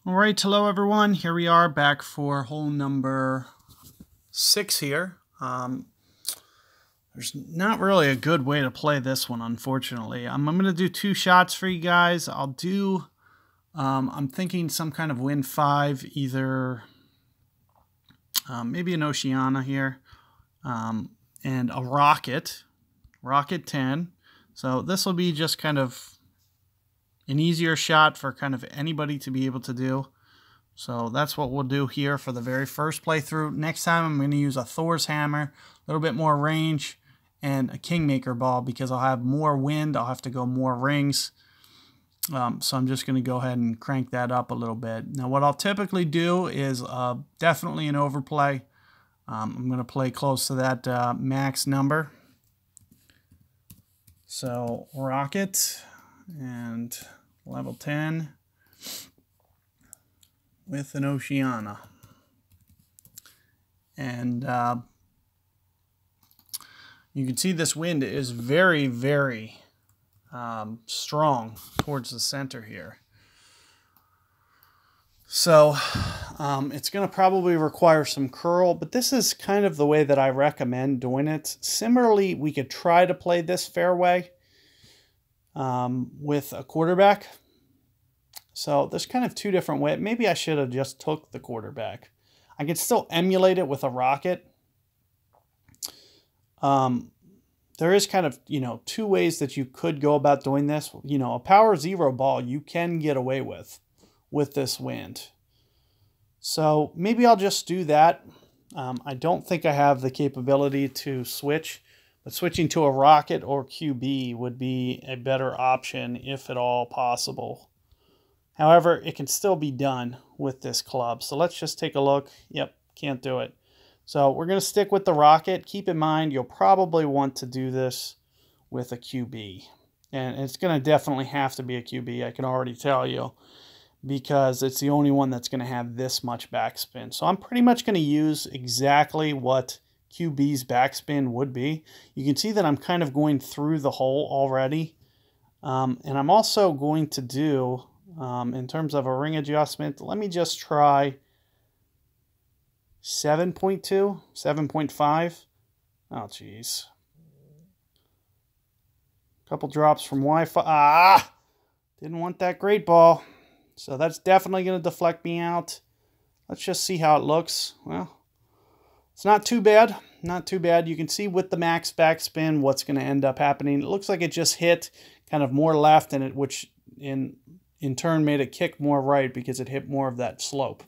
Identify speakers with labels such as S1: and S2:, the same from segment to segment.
S1: All right, hello everyone. Here we are back for hole number 6 here. There's not really a good way to play this one, unfortunately. I'm going to do 2 shots for you guys. I'll do, I'm thinking some kind of wind 5, either maybe an Oceania here, and a rocket 10. So this will be just kind of an easier shot for kind of anybody to be able to do. So that's what we'll do here for the very first playthrough. Next time I'm going to use a Thor's hammer, a little bit more range, and a Kingmaker ball because I'll have more wind. I'll have to go more rings. So I'm just going to go ahead and crank that up a little bit. Now what I'll typically do is definitely an overplay. I'm going to play close to that max number. So rocket and level 10 with an Oceania. And you can see this wind is very, very strong towards the center here. So it's going to probably require some curl, but this is kind of the way that I recommend doing it. Similarly, we could try to play this fairway with a quarterback. So there's kind of 2 different ways. Maybe I should have just took the quarterback. I could still emulate it with a rocket. There is kind of, 2 ways that you could go about doing this. A power 0 ball you can get away with this wind. So maybe I'll just do that. I don't think I have the capability to switch, but switching to a rocket or QB would be a better option if at all possible. However, it can still be done with this club. So let's just take a look. Yep, can't do it. So we're going to stick with the rocket. Keep in mind, you'll probably want to do this with a QB. And it's going to definitely have to be a QB, I can already tell you, because it's the only one that's going to have this much backspin. So I'm pretty much going to use exactly what QB's backspin would be. You can see that I'm kind of going through the hole already. And I'm also going to do, in terms of a ring adjustment, let me just try 7.2, 7.5. Oh, geez. Couple drops from Wi-Fi. Ah! Didn't want that great ball. So that's definitely going to deflect me out. Let's just see how it looks. Well, it's not too bad. Not too bad. You can see with the max backspin what's going to end up happening. It looks like it just hit kind of more left, and which in turn made it kick more right because it hit more of that slope.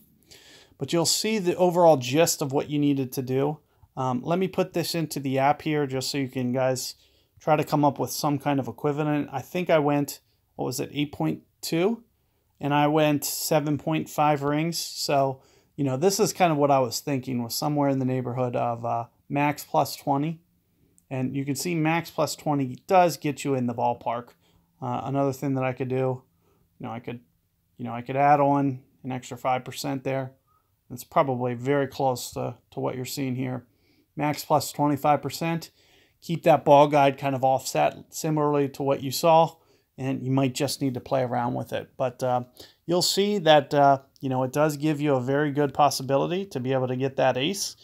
S1: But you'll see the overall gist of what you needed to do. Let me put this into the app here just so you can guys try to come up with some kind of equivalent. I think I went, what was it, 8.2? And I went 7.5 rings. So, this is kind of what I was thinking, was somewhere in the neighborhood of max plus 20. And you can see max plus 20 does get you in the ballpark. Another thing that I could do, I could add on an extra 5% there. It's probably very close to what you're seeing here. Max plus 25%. Keep that ball guide kind of offset similarly to what you saw, and you might just need to play around with it. But you'll see that, it does give you a very good possibility to be able to get that ace.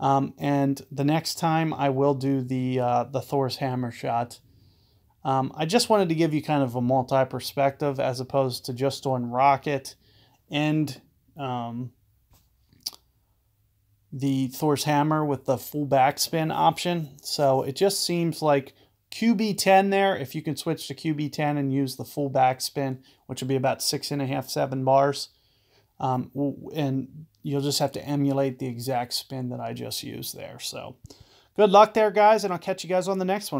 S1: And the next time I will do the Thor's hammer shot. I just wanted to give you kind of a multi-perspective as opposed to just doing rocket and the Thor's hammer with the full backspin option. So it just seems like QB10 there, if you can switch to QB10 and use the full backspin, which would be about 6.5, 7 bars. And you'll just have to emulate the exact spin that I just used there. So good luck there, guys, and I'll catch you guys on the next one.